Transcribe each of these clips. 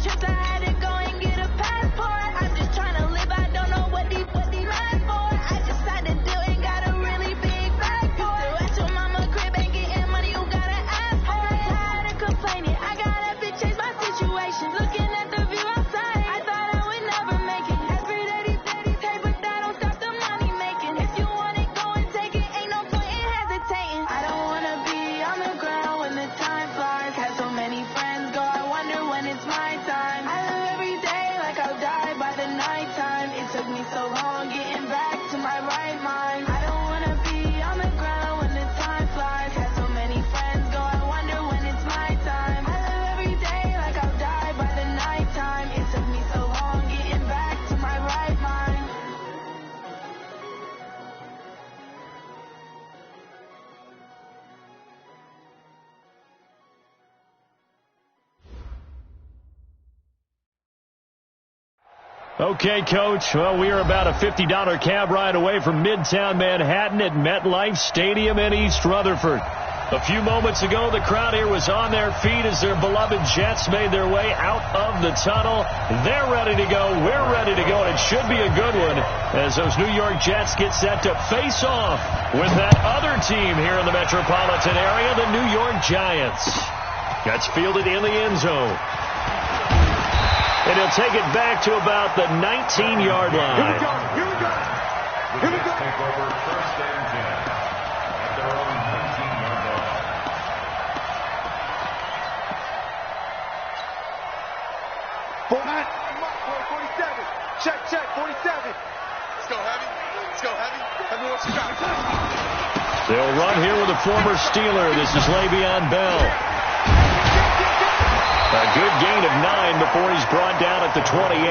trips, I had to go and get a passport. I'm just trying to live, I don't know what these mad for. I just signed a deal and got a really big bag for it. Still at your mama crib, ain't getting money, you gotta ask for it. Tired of complaining, I gotta bitch change my situation. Looking at the view outside, I thought I would never make it. Ask for daddy, hey, but that don't stop the money making. If you want it, go and take it, ain't no point in hesitating. I don't wanna be on the ground when the time flies. Had so many friends go, I wonder when it's my time. I live every day like I'll die by the nighttime. It took me so long getting back to my right mind. I don't wanna be on the ground when the time flies. Had so many friends go, I wonder when it's my time. I live every day like I'll die by the nighttime. It took me so long getting back to my right mind. Okay, Coach. Well, we are about a $50 cab ride away from Midtown Manhattan at MetLife Stadium in East Rutherford. A few moments ago, the crowd here was on their feet as their beloved Jets made their way out of the tunnel. They're ready to go. We're ready to go, and it should be a good one as those New York Jets get set to face off with that other team here in the metropolitan area, the New York Giants. That's fielded in the end zone. And he'll take it back to about the 19-yard line. Here we go. Here we go. Take over first and 10 at their own 19-yard line. Mark, 47. Check, 47. Let's go heavy. Everyone wants to try. They'll run here with a former Steeler. This is Le'Veon Bell. A good gain of 9 before he's brought down at the 28.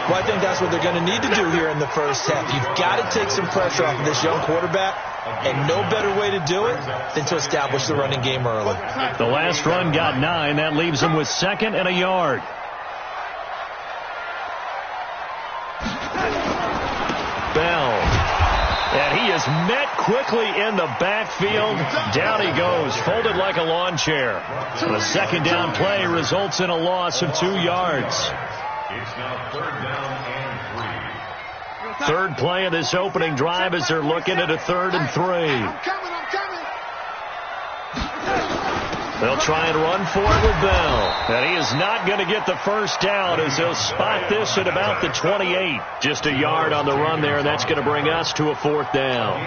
Well, I think that's what they're going to need to do here in the first half. You've got to take some pressure off of this young quarterback, and no better way to do it than to establish the running game early. The last run got 9. That leaves him with 2nd and a yard. Bell. And he is met quickly in the backfield. Down he goes, folded like a lawn chair. The second down play results in a loss of 2 yards. It's now 3rd down and 3. Third play of this opening drive as they're looking at a 3rd and 3. I'm coming. They'll try and run for it with Bell. And he is not going to get the first down as they'll spot this at about the 28. Just a yard on the run there, and that's going to bring us to a 4th down.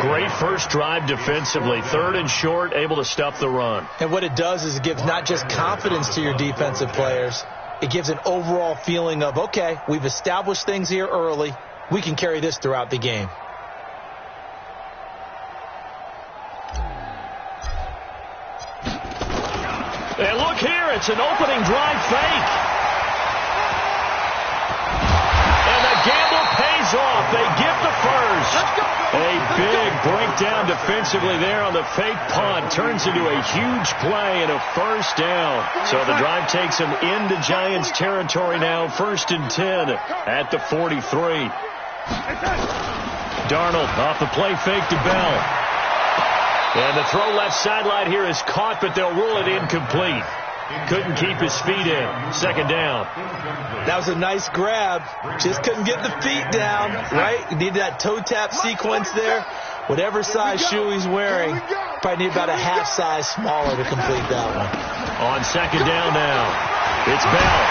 Great first drive defensively. 3rd and short, able to stuff the run. And what it does is it gives not just confidence to your defensive players, it gives an overall feeling of, okay, we've established things here early. We can carry this throughout the game. And look here, it's an opening drive fake. And the gamble pays off. They get the first. A big breakdown defensively there on the fake punt. Turns into a huge play and a first down. So the drive takes them into Giants territory now. 1st and 10 at the 43. Darnold off the play fake to Bell. And the throw left sideline here is caught, but they'll rule it incomplete. Couldn't keep his feet in. 2nd down. That was a nice grab. Just couldn't get the feet down, right? You need that toe tap sequence there. Whatever size shoe he's wearing, probably need about a half size smaller to complete that one. On 2nd down now, it's Bell.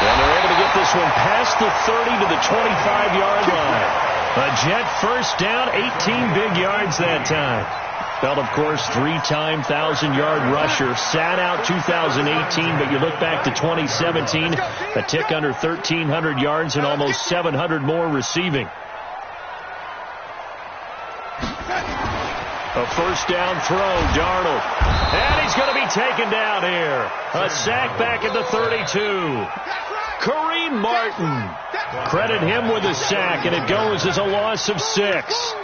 And they're able to get this one past the 30 to the 25-yard line. A Jet first down, 18 big yards that time. Bell, of course, 3-time 1,000-yard rusher. Sat out 2018, but you look back to 2017, a tick under 1,300 yards and almost 700 more receiving. A first down throw, Darnold. And he's going to be taken down here. A sack back at the 32. Kareem Martin. Credit him with a sack, and it goes as a loss of 6.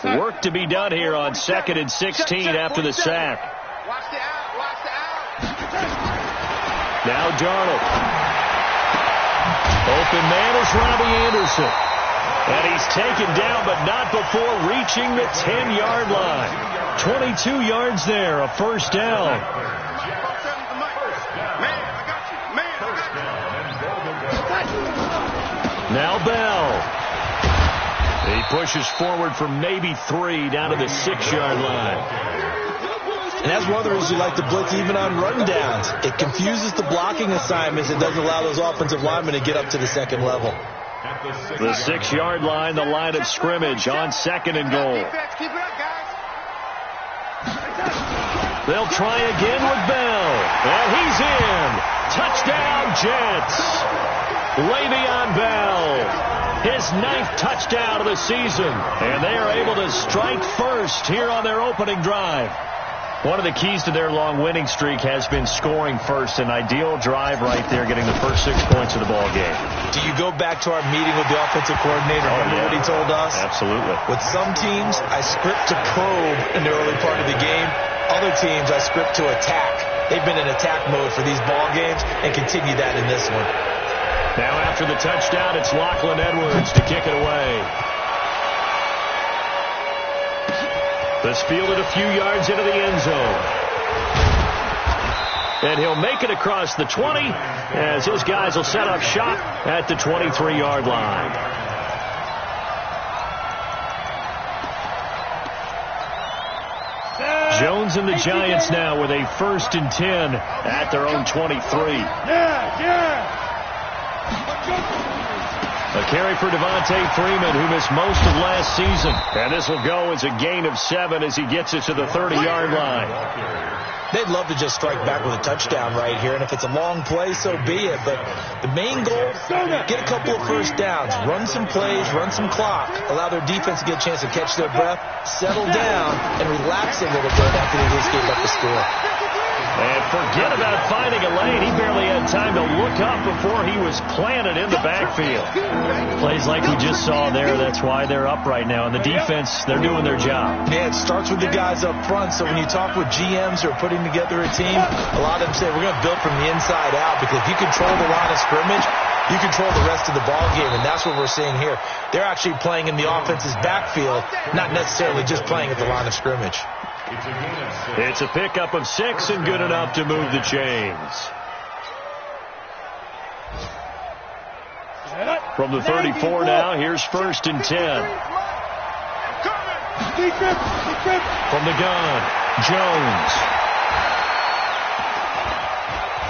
Work to be done here on 2nd and 16 after the sack. Watch the out. Now Darnold. Open man is Robbie Anderson. And he's taken down, but not before reaching the 10-yard line. 22 yards there, a first down. Now Bell. He pushes forward for maybe 3 down to the 6-yard line. And that's one of the reasons we like to blitz even on run downs. It confuses the blocking assignments. It doesn't allow those offensive linemen to get up to the second level. The 6-yard line, the line of scrimmage on 2nd and goal. Keep it up, guys. They'll try again with Bell. And he's in. Touchdown, Jets. Le'Veon Bell. His 9th touchdown of the season. And they are able to strike first here on their opening drive. One of the keys to their long winning streak has been scoring first. An ideal drive right there, getting the first 6 points of the ball game. Do you go back to our meeting with the offensive coordinator? Remember what he told us? Absolutely. With some teams, I script to probe in the early part of the game. Other teams, I script to attack. They've been in attack mode for these ball games and continue that in this one. Now after the touchdown, it's Lachlan Edwards to kick it away. This fielded a few yards into the end zone. And he'll make it across the 20 as his guys will set up shop at the 23-yard line. Jones and the Giants now with a 1st and 10 at their own 23. A carry for Devontae Freeman, who missed most of last season. And this will go as a gain of 7 as he gets it to the 30-yard line. They'd love to just strike back with a touchdown right here. And if it's a long play, so be it. But the main goal, get a couple of first downs, run some plays, run some clock, allow their defense to get a chance to catch their breath, settle down, and relax a little bit after they just gave up the score. And forget about finding a lane. He barely had time to look up before he was planted in the backfield. Plays like we just saw there. That's why they're up right now. And the defense, they're doing their job. Yeah, it starts with the guys up front. So when you talk with GMs who are putting together a team, a lot of them say we're going to build from the inside out, because if you control the line of scrimmage, you control the rest of the ball game, and that's what we're seeing here. They're actually playing in the offense's backfield, not necessarily just playing at the line of scrimmage. It's a pickup of 6 and good enough to move the chains. From the 34 now, here's 1st and 10. From the gun, Jones.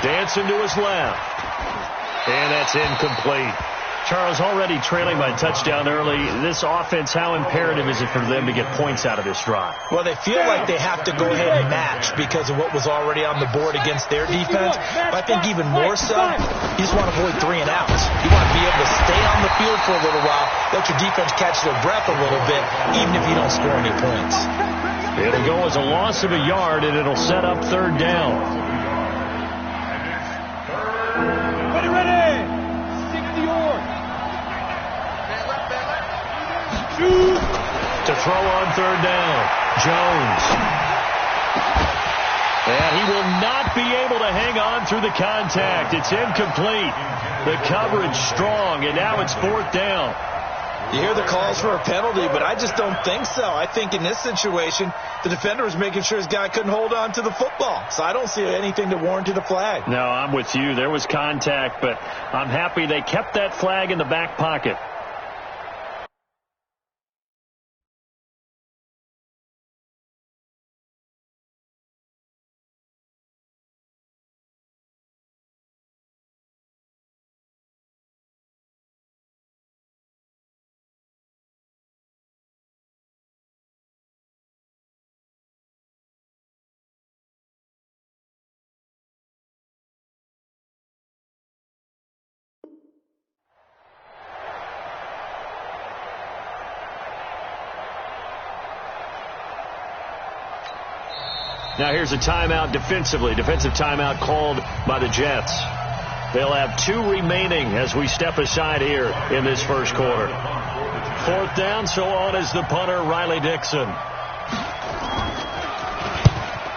Dancing to his left. And that's incomplete. Charles, already trailing by touchdown early. This offense, how imperative is it for them to get points out of this drive? Well, they feel like they have to go ahead and match because of what was already on the board against their defense. But I think even more so, you just want to avoid 3 and outs. You want to be able to stay on the field for a little while, let your defense catch their breath a little bit, even if you don't score any points. It'll go as a loss of a yard, and it'll set up 3rd down. To throw on 3rd down, Jones. And he will not be able to hang on through the contact. It's incomplete. The coverage strong, and now it's 4th down. You hear the calls for a penalty, but I just don't think so. I think in this situation, the defender was making sure his guy couldn't hold on to the football. So I don't see anything to warrant a flag. No, I'm with you. There was contact, but I'm happy they kept that flag in the back pocket. Now here's a timeout defensively. Defensive timeout called by the Jets. They'll have 2 remaining as we step aside here in this first quarter. 4th down, so on is the punter, Riley Dixon.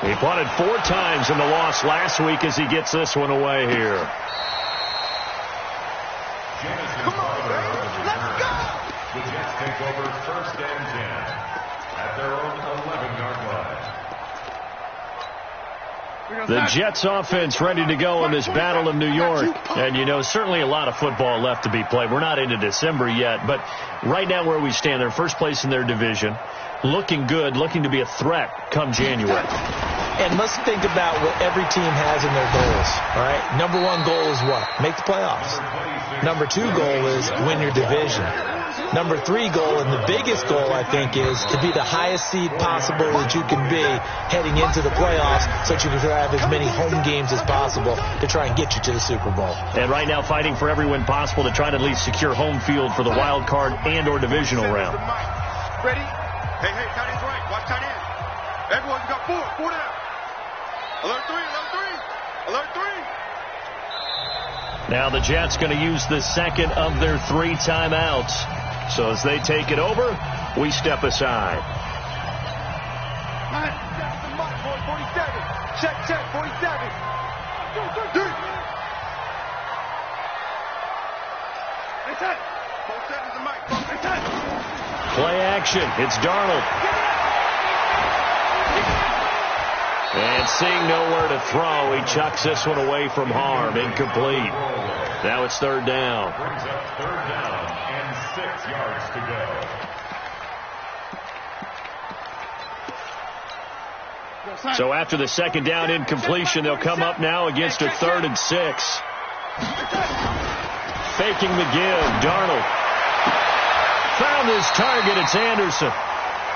He punted 4 times in the loss last week as he gets this one away here. Come on, man. Let's go. The Jets take over 1st and 10 at their own 11-yard line. The Jets offense ready to go in this battle in New York. And, you know, certainly a lot of football left to be played. We're not into December yet, but right now where we stand, they're first place in their division, looking good, looking to be a threat come January. And let's think about what every team has in their goals, all right? Number one goal is what? Make the playoffs. Number two goal is win your division. Number three goal, and the biggest goal, I think, is to be the highest seed possible that you can be heading into the playoffs so that you can have as many home games as possible to try and get you to the Super Bowl. And right now fighting for every win possible to try to at least secure home field for the wild card and or divisional round. Ready? Hey, tight end's right. Watch tight end. Everyone's got four down. Alert three. Now the Jets going to use the second of their 3 timeouts. So as they take it over, we step aside. 47. Check, 47. Play action. It's Darnold. And seeing nowhere to throw, he chucks this one away from harm. Incomplete. Now it's third down. Brings up third down and 6 yards to go. So after the second down incompletion, they'll come up now against a 3rd and 6. Faking the give. Darnold found his target. It's Anderson.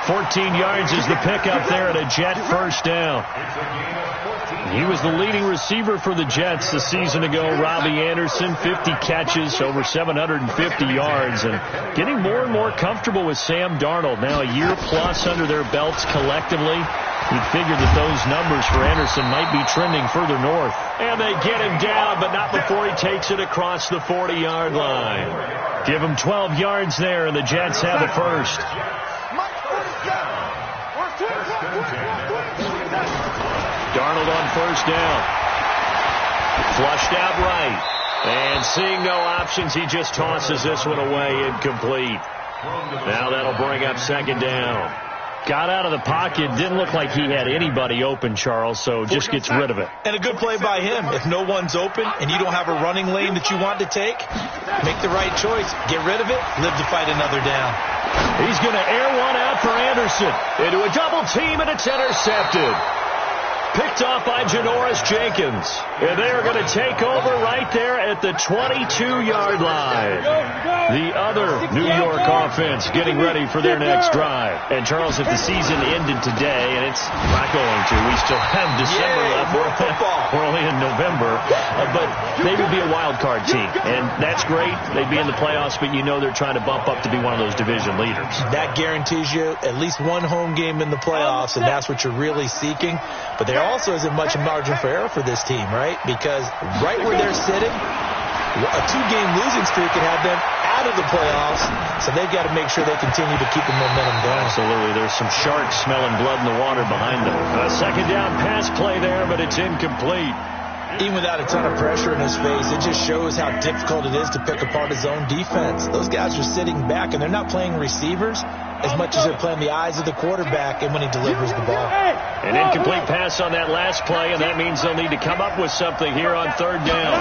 14 yards is the pickup there at a Jet first down. He was the leading receiver for the Jets the season ago. Robbie Anderson, 50 catches, over 750 yards, and getting more and more comfortable with Sam Darnold. Now a year plus under their belts collectively. You'd figure that those numbers for Anderson might be trending further north. And they get him down, but not before he takes it across the 40-yard line. Give him 12 yards there, and the Jets have a first. Darnold on first down. Flushed out right. And seeing no options, he just tosses this one away, incomplete. Now that'll bring up second down. Got out of the pocket. Didn't look like he had anybody open, Charles, so just gets rid of it. And a good play by him. If no one's open and you don't have a running lane that you want to take, make the right choice. Get rid of it. Live to fight another down. He's going to air one out for Anderson. Into a double team, and it's intercepted. Picked off by Janoris Jenkins. And they are going to take over right there at the 22-yard line. The other New York offense getting ready for their next drive. And, Charles, if the season ended today, and it's not going to, we still have December left. We're only in November. But they would be a wild card team. And that's great. They'd be in the playoffs, but you know they're trying to bump up to be one of those division leaders. That guarantees you at least one home game in the playoffs, and that's what you're really seeking. But there also isn't much margin for error for this team, right? Because right where they're sitting, a 2-game losing streak could have them out of the playoffs, so they've got to make sure they continue to keep the momentum going. Absolutely. There's some sharks smelling blood in the water behind them. A second down pass play there, but it's incomplete. Even without a ton of pressure in his face, it just shows how difficult it is to pick apart his own defense. Those guys are sitting back, and they're not playing receivers as much as they're playing the eyes of the quarterback and when he delivers the ball. An incomplete pass on that last play, and that means they'll need to come up with something here on third down.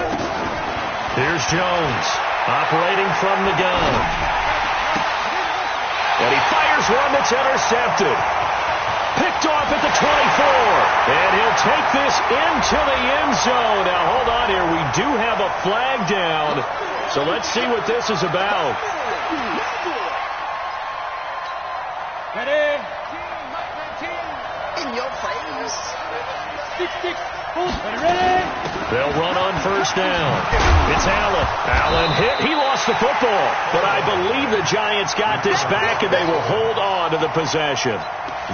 Here's Jones, operating from the gun. And he fires one that's intercepted. Picked off at the 24. And he'll take this into the end zone. Now, hold on here. We do have a flag down. So let's see what this is about. Ready? In your face. 6-6. Ready? They'll run on first down. It's Allen. Allen hit. He lost the football. But I believe the Giants got this back, and they will hold on to the possession.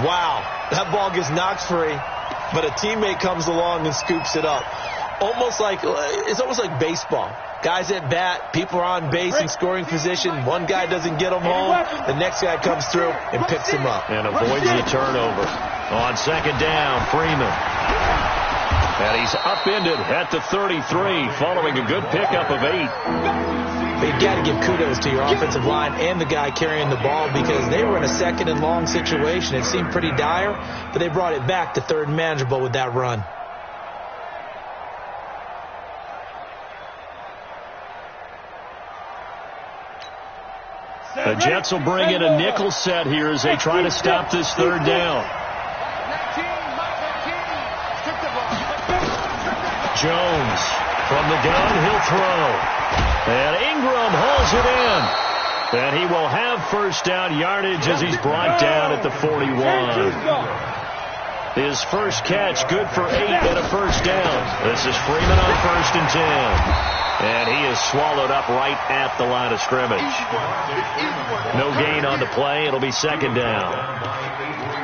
Wow, that ball gets knocked free, but a teammate comes along and scoops it up. It's almost like baseball. Guys at bat, people are on base in scoring position. One guy doesn't get him home. The next guy comes through and picks him up. And avoids the turnover. On second down, Freeman. And he's upended at the 33 following a good pickup of 8. But you've got to give kudos to your offensive line and the guy carrying the ball because they were in a second and long situation. It seemed pretty dire, but they brought it back to third and manageable with that run. The Jets will bring in a nickel set here as they try to stop this third down. Jones from the gun, he'll throw. And Ingram hauls it in. And he will have first down yardage as he's brought down at the 41. His first catch, good for 8 and a first down. This is Freeman on 1st and 10. And he is swallowed up right at the line of scrimmage. No gain on the play. It'll be 2nd down.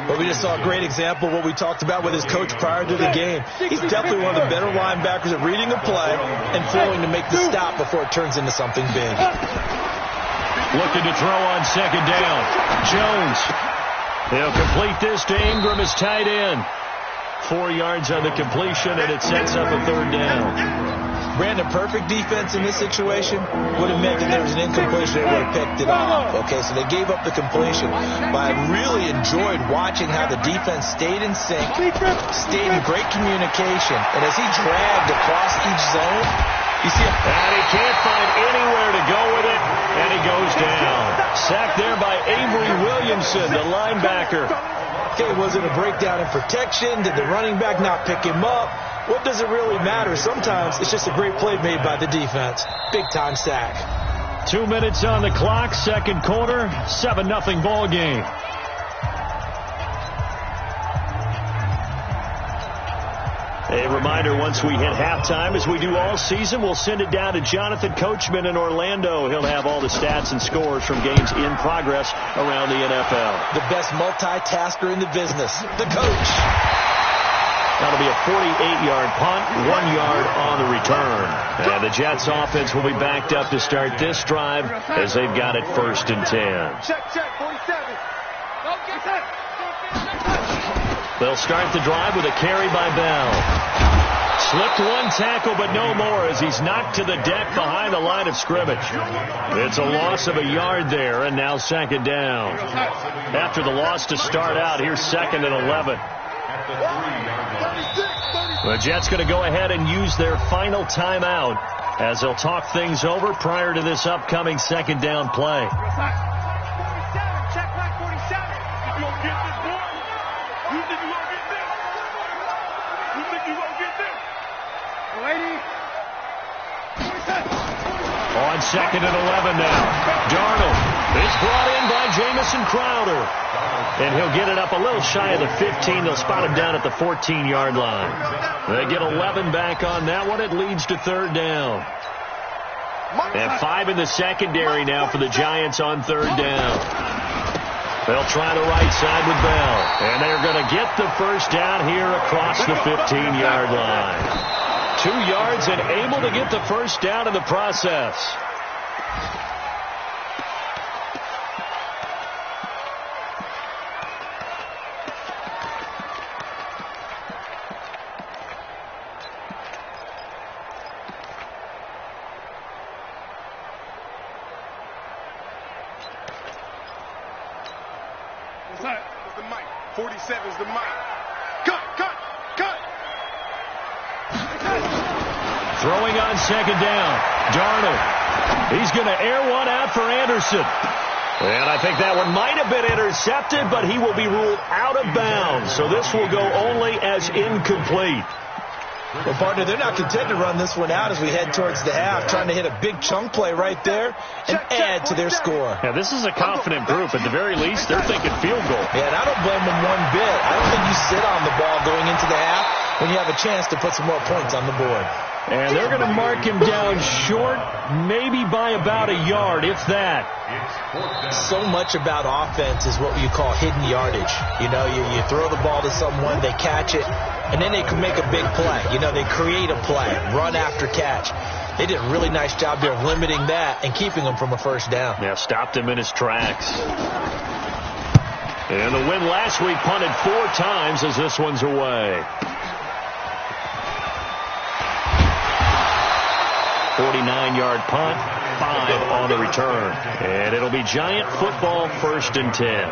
Well, we just saw a great example of what we talked about with his coach prior to the game. He's definitely one of the better linebackers at reading a play and flowing to make the stop before it turns into something big. Looking to throw on 2nd down. Jones. He'll complete this to Ingram, his tight end. 4 yards on the completion, and it sets up a 3rd down. Brandon, perfect defense in this situation would have meant that there was an incompletion. They would have picked it off. Okay, so they gave up the completion. But I really enjoyed watching how the defense stayed in sync, stayed in great communication. And as he dragged across each zone, you see and he can't find anywhere to go with it, and he goes down. Sacked there by Avery Williamson, the linebacker. Okay, was it a breakdown in protection? Did the running back not pick him up? What does it really matter? Sometimes it's just a great play made by the defense. Big-time sack. 2 minutes on the clock, 2nd quarter, 7-0 ball game. A reminder, once we hit halftime, as we do all season, we'll send it down to Jonathan Coachman in Orlando. He'll have all the stats and scores from games in progress around the NFL. The best multitasker in the business, the coach. That'll be a 48-yard punt, 1 yard on the return. And the Jets offense will be backed up to start this drive as they've got it 1st and 10. Check, 47. Go get that. They'll start the drive with a carry by Bell. Slipped 1 tackle, but no more as he's knocked to the deck behind the line of scrimmage. It's a loss of a yard there, and now 2nd down. After the loss to start out, here's 2nd and 11. The Jets going to go ahead and use their final timeout as they'll talk things over prior to this upcoming 2nd down play. On 2nd and 11 now. Darnold is brought in by Jamison Crowder. And he'll get it up a little shy of the 15. They'll spot him down at the 14-yard line. They get 11 back on that one. It leads to 3rd down. And 5 in the secondary now for the Giants on 3rd down. They'll try the right side with Bell. And they're going to get the first down here across the 15-yard line. 2 yards and able to get the first down in the process. What's that? It's the mic. 47's the mic. Cut. Throwing on 2nd down. Darnold. He's going to air one out for Anderson. And I think that one might have been intercepted, but he will be ruled out of bounds. So this will go only as incomplete. Well, partner, they're not content to run this one out as we head towards the half, trying to hit a big chunk play right there and add to their score. Yeah, this is a confident group. At the very least, they're thinking field goal. Yeah, and I don't blame them one bit. I don't think you sit on the ball going into the half when you have a chance to put some more points on the board. And they're going to mark him down short, maybe by about a yard, if that. So much about offense is what you call hidden yardage. You know, you throw the ball to someone, they catch it, and then they can make a big play. You know, they create a play, run after catch. They did a really nice job there of limiting that and keeping him from a first down. Yeah, stopped him in his tracks. And the win last week punted 4 times as this one's away. 49-yard punt, 5 on the return. And it'll be Giant football 1st and 10.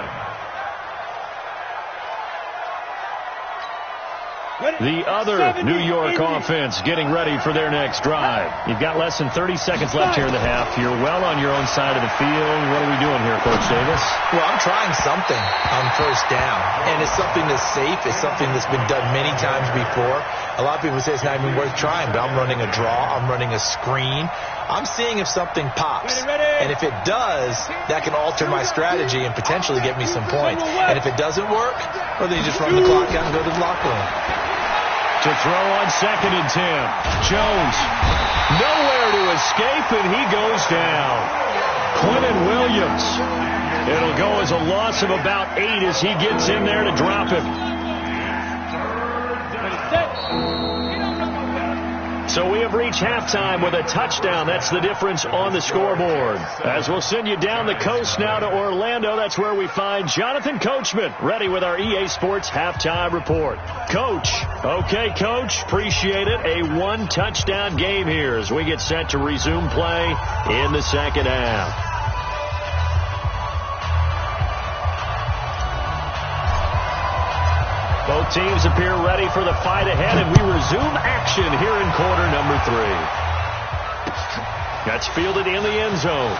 The other New York offense getting ready for their next drive. You've got less than 30 seconds left here in the half. You're well on your own side of the field. What are we doing here, Coach Davis? Well, I'm trying something on first down, and it's something that's safe. It's something that's been done many times before. A lot of people say it's not even worth trying, but I'm running a draw. I'm running a screen. I'm seeing if something pops, and if it does, that can alter my strategy and potentially get me some points. And if it doesn't work, well, then you just run the clock out and go to the locker room. To throw on 2nd and 10. Jones, nowhere to escape, and he goes down. Quentin Williams. It'll go as a loss of about 8 as he gets in there to drop him. So we have reached halftime with a touchdown. That's the difference on the scoreboard. As we'll send you down the coast now to Orlando, that's where we find Jonathan Coachman, ready with our EA Sports Halftime Report. Coach. Okay, Coach. Appreciate it. A 1-touchdown game here as we get set to resume play in the second half. Both teams appear ready for the fight ahead, and we resume action here in quarter number 3. That's fielded in the end zone.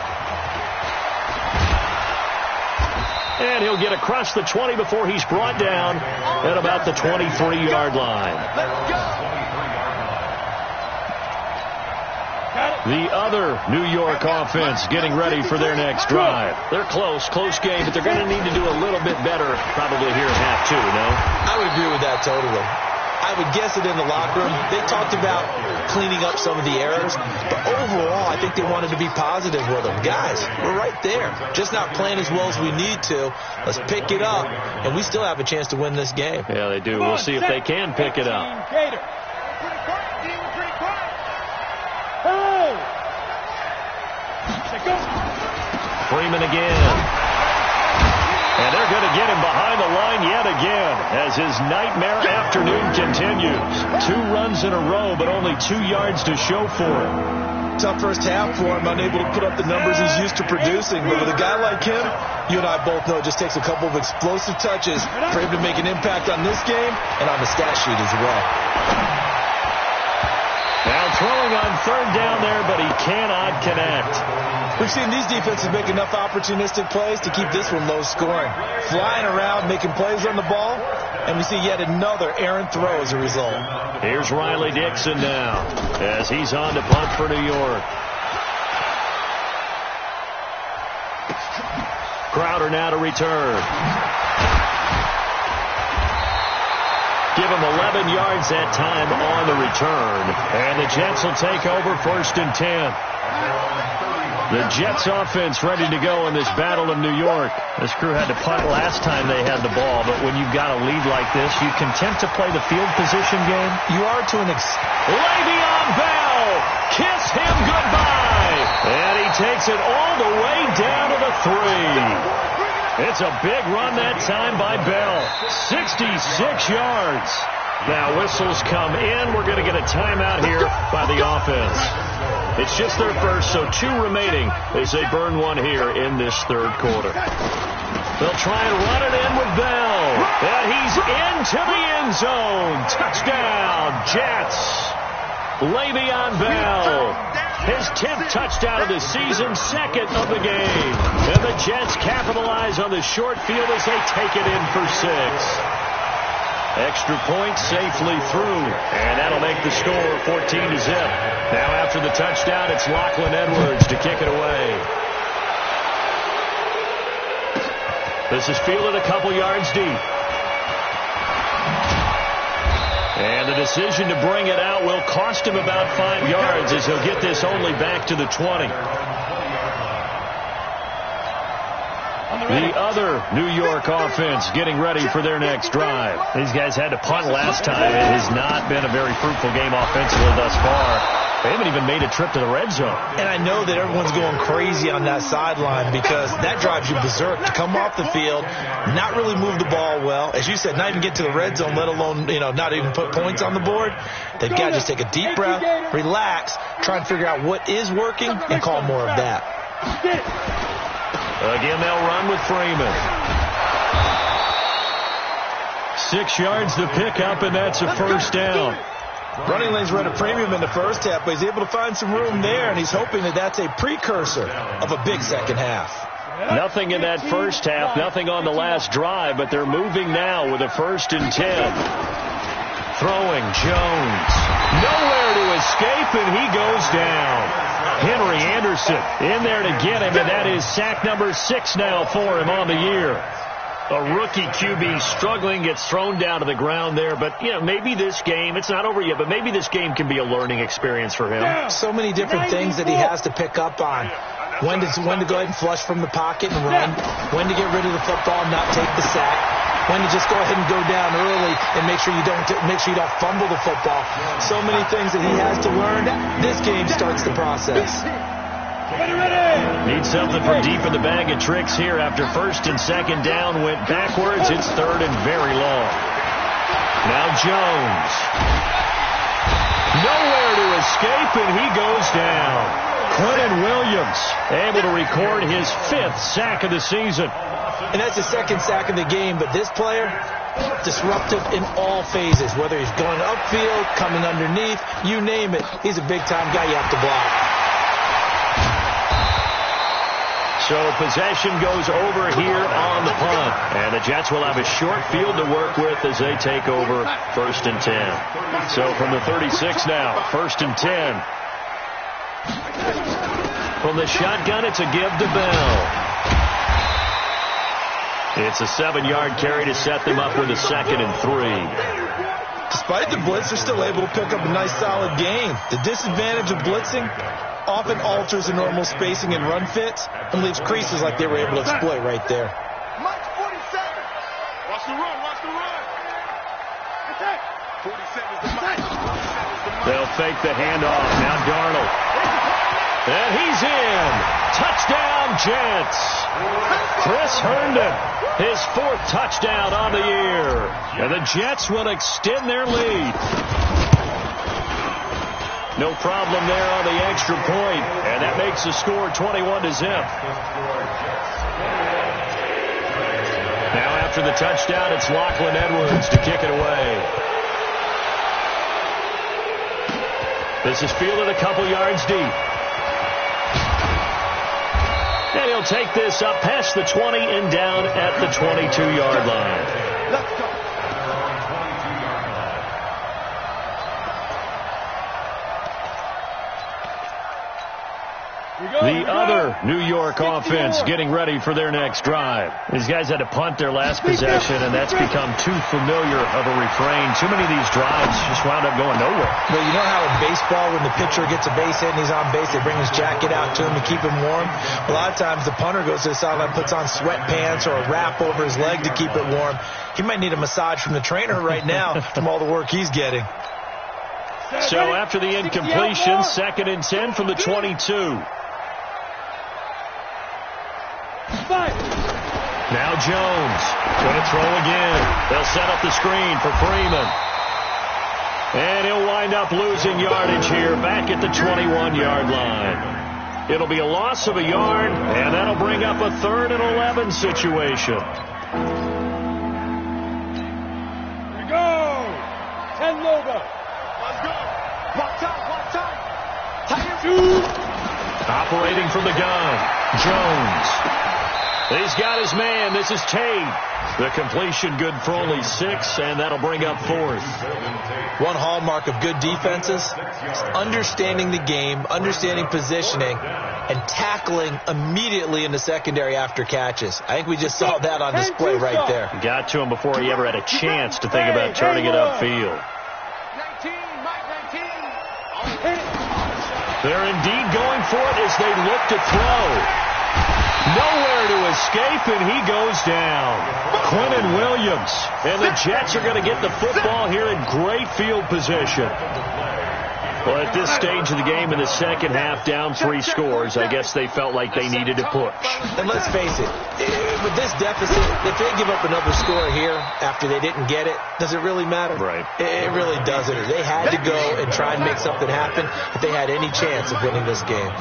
And he'll get across the 20 before he's brought down at about the 23-yard line. Let's go. The other New York offense getting ready for their next drive. They're close game, but they're going to need to do a little bit better probably here in half 2, no? I would agree with that totally. I would guess it in the locker room. They talked about cleaning up some of the errors, but overall, I think they wanted to be positive with them. Guys, we're right there. Just not playing as well as we need to. Let's pick it up, and we still have a chance to win this game. Yeah, they do. We'll see if they can pick it up. Freeman again. And they're going to get him behind the line yet again as his nightmare afternoon continues. 2 runs in a row, but only 2 yards to show for it. Tough first half for him, unable to put up the numbers he's used to producing. But with a guy like him, you and I both know it just takes a couple of explosive touches for him to make an impact on this game and on the stat sheet as well. Now throwing on 3rd down there, but he cannot connect. We've seen these defenses make enough opportunistic plays to keep this one low scoring. Flying around, making plays on the ball, and we see yet another errant throw as a result. Here's Riley Dixon now as he's on to punt for New York. Crowder now to return. Give him 11 yards that time on the return. And the Jets will take over 1st and 10. The Jets offense ready to go in this battle of New York. This crew had to punt last time they had the ball, but when you've got a lead like this, you content to play the field position game? You are to an extent. Le'Veon Bell, kiss him goodbye. And he takes it all the way down to the 3. It's a big run that time by Bell. 66 yards. Now whistles come in. We're going to get a timeout here by the offense. It's just their first, so 2 remaining as they burn 1 here in this 3rd quarter. They'll try and run it in with Bell. And he's into the end zone. Touchdown, Jets. Le'Veon Bell. His 10th touchdown of the season, 2nd of the game. And the Jets capitalize on the short field as they take it in for 6. Extra point safely through, and that'll make the score 14-0. Now after the touchdown, it's Lachlan Edwards to kick it away. This is fielded a couple yards deep. And the decision to bring it out will cost him about 5 yards as he'll get this only back to the 20. The other New York offense getting ready for their next drive. These guys had to punt last time. It has not been a very fruitful game offensively thus far. They haven't even made a trip to the red zone. And I know that everyone's going crazy on that sideline because that drives you berserk to come off the field, not really move the ball well. As you said, not even get to the red zone, let alone, not even put points on the board. They've got to just take a deep breath, relax, try and figure out what is working and call more of that. Again, they'll run with Freeman. 6 yards to pick up, and that's a first down. Running lanes were at a premium in the first half, but he's able to find some room there, and he's hoping that that's a precursor of a big second half. Nothing in that first half, nothing on the last drive, but they're moving now with a 1st and 10. Throwing, Jones. Nowhere to escape, and he goes down. Henry Anderson in there to get him, and that is sack number 6 now for him on the year. A rookie QB struggling, gets thrown down to the ground there. But, you know, maybe this game, it's not over yet, but maybe this game can be a learning experience for him. So many different things that he has to pick up on. When to go ahead and flush from the pocket and run. When to get rid of the football and not take the sack. When to just go ahead and go down early and make sure you don't fumble the football. So many things that he has to learn. This game starts the process. Need something from deep in the bag of tricks here after 1st and 2nd down went backwards. It's 3rd and very long. Now Jones. Nowhere to escape, and he goes down. Quentin Williams able to record his 5th sack of the season. And that's the 2nd sack of the game, but this player, disruptive in all phases, whether he's going upfield, coming underneath, you name it. He's a big-time guy you have to block. So possession goes over here on the punt, and the Jets will have a short field to work with as they take over 1st and 10. So from the 36 now, 1st and 10. From the shotgun, it's a give to Bell. It's a 7-yard carry to set them up with a 2nd and 3. Despite the blitz, they're still able to pick up a nice solid gain. The disadvantage of blitzing often alters the normal spacing and run fits and leaves creases like they were able to exploit right there. Mike 47. Watch the run, watch the run. 47's the Mike. They'll fake the handoff. Now Darnold. And he's in. Touchdown, Jets. Chris Herndon, his 4th touchdown on the year. And the Jets will extend their lead. No problem there on the extra point. And that makes the score 21-0. Now after the touchdown, it's Lachlan Edwards to kick it away. This is fielded a couple yards deep. And he'll take this up past the 20 and down at the 22-yard line. Let's go. The other New York offense getting ready for their next drive. These guys had to punt their last possession, and that's become too familiar of a refrain. Too many of these drives just wound up going nowhere. But you know how in baseball, when the pitcher gets a base hit and he's on base, they bring his jacket out to him to keep him warm? A lot of times the punter goes to the sideline, puts on sweatpants or a wrap over his leg to keep it warm. He might need a massage from the trainer right now from all the work he's getting. So after the incompletion, 2nd and 10 from the 22. Now Jones going to throw again. They'll set up the screen for Freeman. And he'll wind up losing yardage here back at the 21-yard line. It'll be a loss of a yard, and that'll bring up a 3rd and 11 situation. Here we go. 10 over. Let's go. Block time. Operating from the gun, Jones. He's got his man. This is Tate. The completion good for only 6, and that'll bring up 4th. One hallmark of good defenses is understanding the game, understanding positioning, and tackling immediately in the secondary after catches. I think we just saw that on display right there. Got to him before he ever had a chance to think about turning it upfield. 19, Mike 19. They're indeed going for it as they look to throw. Nowhere to escape, and he goes down. Quentin Williams. And the Jets are going to get the football here in great field position. Well, at this stage of the game in the second half, down 3 scores, I guess they felt like they needed to push. And let's face it, with this deficit, if they give up another score here after they didn't get it, does it really matter? Right. It really doesn't. They had to go and try and make something happen if they had any chance of winning this game.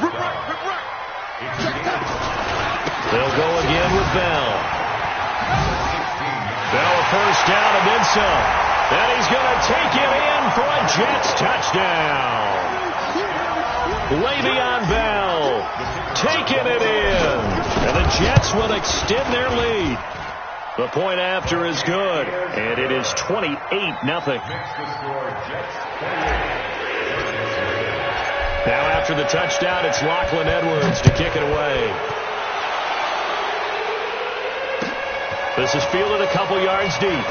They'll go again with Bell. Bell a first down and then some. And he's going to take it in for a Jets touchdown. Le'Veon Bell taking it in. And the Jets will extend their lead. The point after is good. And it is 28-0. Now after the touchdown, it's Lachlan Edwards to kick it away. This is fielded a couple yards deep.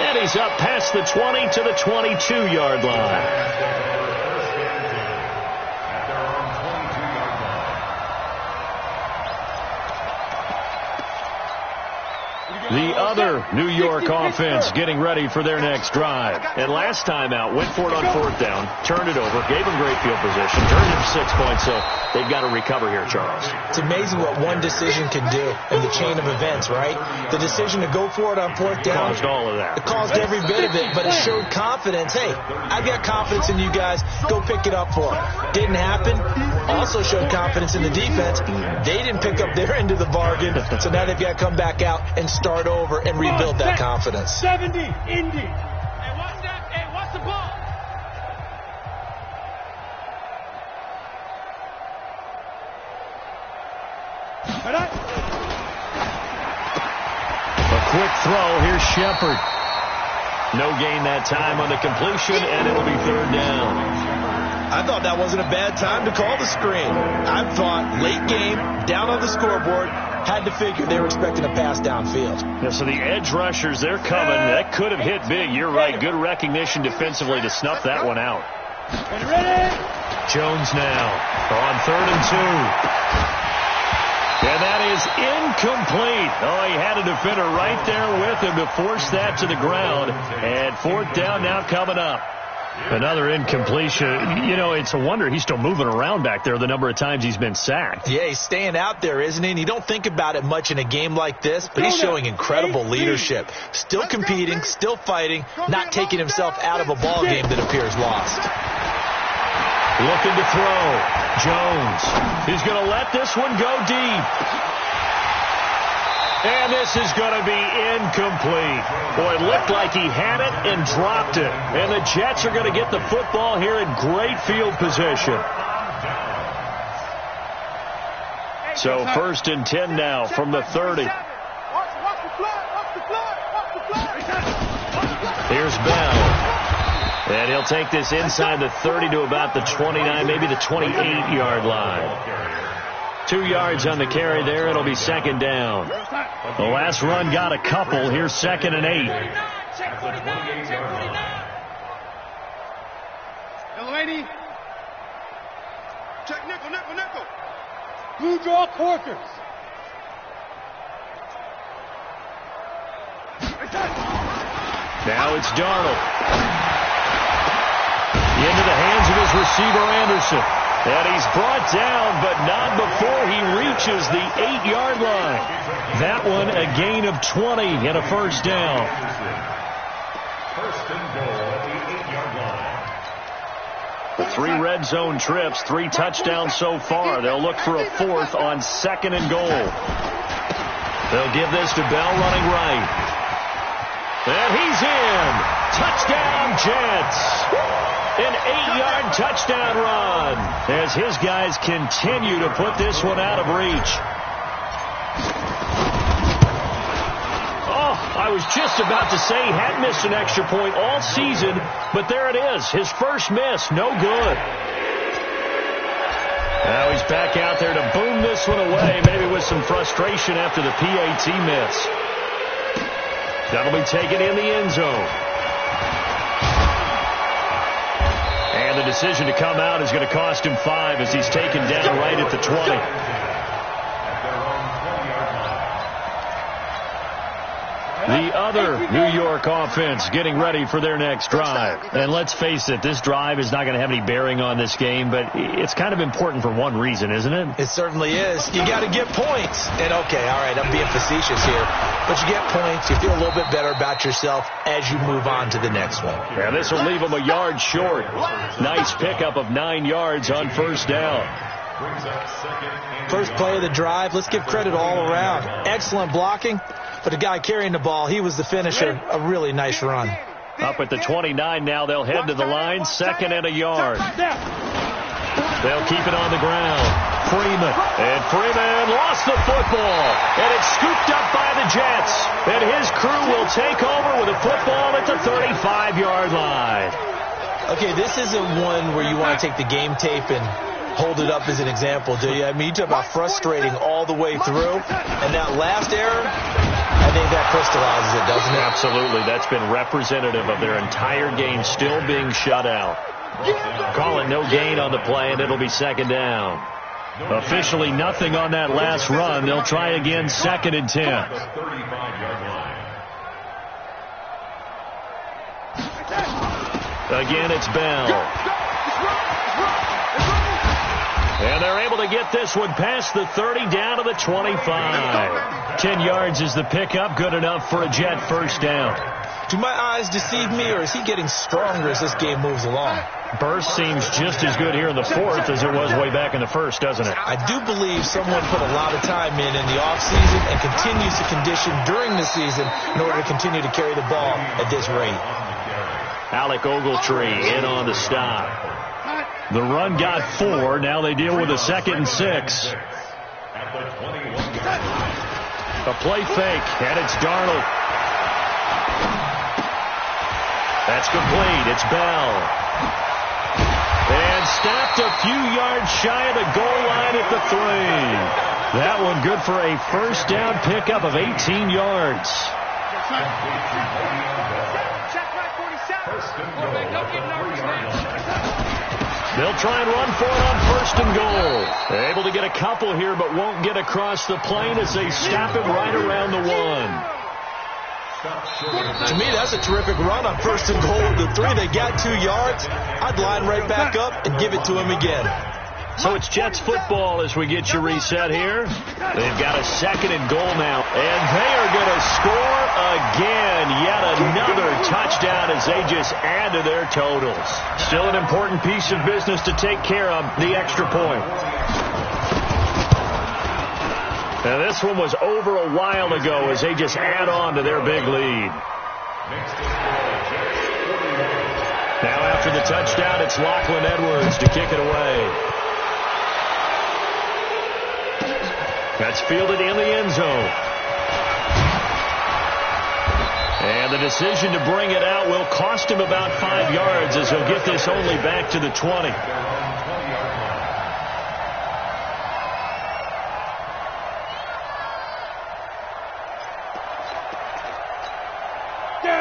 And he's up past the 20 to the 22-yard line. The other New York offense getting ready for their next drive. And last time out, went for it on fourth down, turned it over, gave them great field position, turned it 6 points, so they've got to recover here, Charles. It's amazing what one decision can do in the chain of events, right? The decision to go for it on fourth down. Caused all of that. It caused every bit of it, but it showed confidence. Hey, I've got confidence in you guys. Go pick it up for them. Didn't happen. Also showed confidence in the defense. They didn't pick up their end of the bargain, so now they've got to come back out and start over and rebuild that confidence. 70, Indy. Hey, watch that. Hey, watch the ball. A quick throw. Here's Shepard. No gain that time on the completion, and it'll be third down. I thought that wasn't a bad time to call the screen. I thought late game, down on the scoreboard, had to figure they were expecting a pass downfield. Yeah, so the edge rushers, they're coming. That could have hit big. You're right. Good recognition defensively to snuff that one out. Ready? Jones now on 3rd and 2. And that is incomplete. Oh, he had a defender right there with him to force that to the ground. And fourth down now coming up. Another incompletion. You know, it's a wonder he's still moving around back there the number of times he's been sacked. Yeah, he's staying out there, isn't he? And you don't think about it much in a game like this, but he's showing incredible leadership. Still competing, still fighting, not taking himself out of a ball game that appears lost. Looking to throw. Jones. He's going to let this one go deep. And this is going to be incomplete. Boy, it looked like he had it and dropped it. And the Jets are going to get the football here in great field position. So 1st and 10 now from the 30. Here's Bell. And he'll take this inside the 30 to about the 29, maybe the 28-yard line. 2 yards on the carry there. It'll be second down. The last run got a couple. Here's 2nd and 8. Check 49. Check 49. Delaney. Check nickel, nickel, nickel. Blue draw Corkers. Now it's Darnold. Into the hands of his receiver, Anderson. And he's brought down, but not before he reaches the 8-yard line. That one a gain of 20 and a first down. First and goal at the 8-yard line. The 3 red zone trips, 3 touchdowns so far. They'll look for a 4th on 2nd and goal. They'll give this to Bell running right. And he's in. Touchdown, Jets. An 8-yard touchdown run as his guys continue to put this one out of reach. Oh, I was just about to say he hadn't missed an extra point all season, but there it is. His first miss, no good. Now he's back out there to boom this one away, maybe with some frustration after the PAT miss. That'll be taken in the end zone. And the decision to come out is going to cost him 5 as he's taken down right at the 20. The other New York offense getting ready for their next drive. And let's face it, this drive is not going to have any bearing on this game, but it's kind of important for one reason, isn't it? It certainly is. You got to get points. And okay, all right, I'm being facetious here, but you get points, you feel a little bit better about yourself as you move on to the next one. Yeah, this will leave them a yard short. Nice pickup of 9 yards on first down. First play of the drive, let's give credit all around. Excellent blocking, but the guy carrying the ball, he was the finisher. A really nice run. Up at the 29 now, they'll head to the line, 2nd and a yard. They'll keep it on the ground. Freeman. And Freeman lost the football. And it's scooped up by the Jets. And his crew will take over with a football at the 35-yard line. Okay, this isn't one where you want to take the game tape and hold it up as an example, do you? I mean, you talk about frustrating all the way through. And that last error, I think that crystallizes it, doesn't it? Absolutely. That's been representative of their entire game still being shut out. Call it no gain on the play, and it'll be 2nd down. Officially nothing on that last run. They'll try again, 2nd and 10. Again, it's Bell. And they're able to get this one past the 30 down to the 25. 10 yards is the pickup. Good enough for a Jet first down. Do my eyes deceive me, or is he getting stronger as this game moves along? Burst seems just as good here in the 4th as it was way back in the 1st, doesn't it? I do believe someone put a lot of time in the offseason and continues to condition during the season in order to continue to carry the ball at this rate. Alec Ogletree in on the stop. The run got 4. Now they deal with a 2nd and 6. A play fake, and it's Darnold. That's complete. It's Bell. And stopped a few yards shy of the goal line at the 3. That one good for a first down pickup of 18 yards. They'll try and run for it on 1st and goal. They're able to get a couple here, but won't get across the plane as they stop it right around the 1. To me, that's a terrific run on 1st and goal at the 3. They got 2 yards. I'd line right back up and give it to him again. So it's Jets football as we get you reset here. They've got a 2nd and goal now. And they are going to score again. Yet another touchdown as they just add to their totals. Still an important piece of business to take care of, the extra point. Now this one was over a while ago as they just add on to their big lead. Now after the touchdown, it's Lachlan Edwards to kick it away. That's fielded in the end zone. And the decision to bring it out will cost him about 5 yards as he'll get this only back to the 20.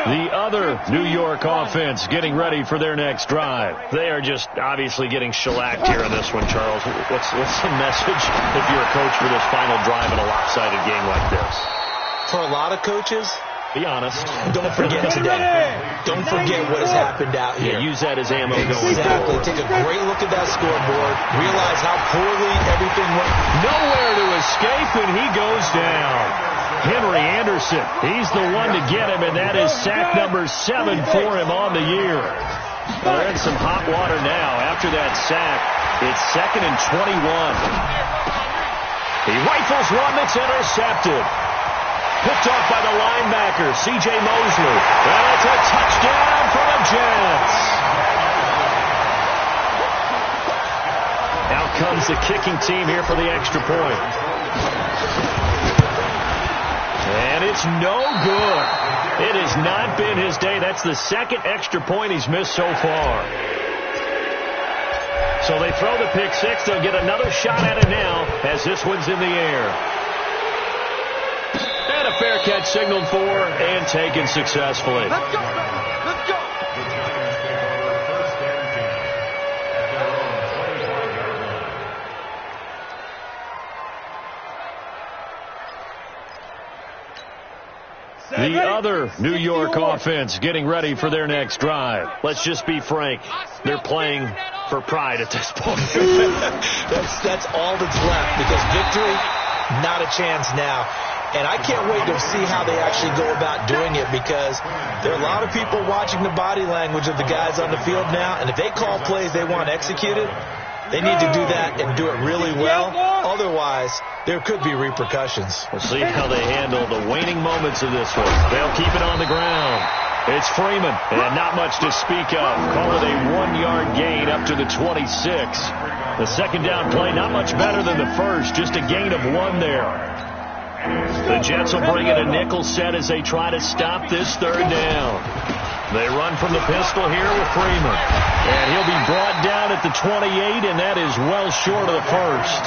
The other New York offense getting ready for their next drive. They are just obviously getting shellacked here in this one, Charles. What's the message if you're a coach for this final drive in a lopsided game like this? For a lot of coaches, be honest. Don't forget today. Don't forget what has happened out here. Yeah, use that as ammo going Exactly. forward. Take a great look at that scoreboard. Realize how poorly everything went. Nowhere to escape, and he goes down. Henry Anderson, he's the one to get him, and that is sack number 7 for him on the year. They're in some hot water now. After that sack, it's 2nd and 21. He rifles one that's intercepted. Picked off by the linebacker, C.J. Mosley. And it's a touchdown for the Jets. Out comes the kicking team here for the extra point. And it's no good. It has not been his day. That's the 2nd extra point he's missed so far. So they throw the pick 6. They'll get another shot at it now as this one's in the air. And a fair catch signaled for and taken successfully. Let's go. Let's go. The other New York offense getting ready for their next drive. Let's just be frank. They're playing for pride at this point. That's all that's left, because victory, not a chance now. And I can't wait to see how they actually go about doing it, because there are a lot of people watching the body language of the guys on the field now, and if they call plays they want executed, They need to do that and do it really well. Otherwise, there could be repercussions. We'll see how they handle the waning moments of this one. They'll keep it on the ground. It's Freeman, and not much to speak of. Call it a 1-yard gain up to the 26. The second down play, not much better than the first, just a gain of 1 there. The Jets will bring in a nickel set as they try to stop this third down. They run from the pistol here with Freeman. And he'll be brought down at the 28, and that is well short of the first.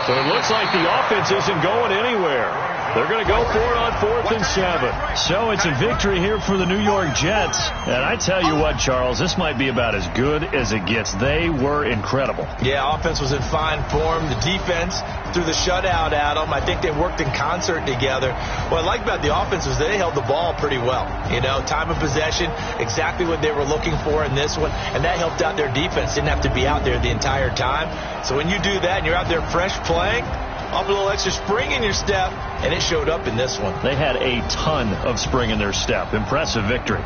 So it looks like the offense isn't going anywhere. They're going to go for it on 4th and 7. So it's a victory here for the New York Jets. And I tell you what, Charles, this might be about as good as it gets. They were incredible. Yeah, offense was in fine form. The defense threw the shutout at them. I think they worked in concert together. What I like about the offense was they held the ball pretty well. You know, time of possession, exactly what they were looking for in this one. And that helped out their defense. Didn't have to be out there the entire time. So when you do that and you're out there fresh playing, off a little extra spring in your step, and it showed up in this one. They had a ton of spring in their step. Impressive victory.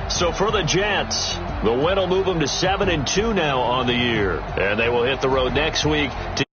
So for the Jets, the win will move them to 7-2 now on the year. And they will hit the road next week to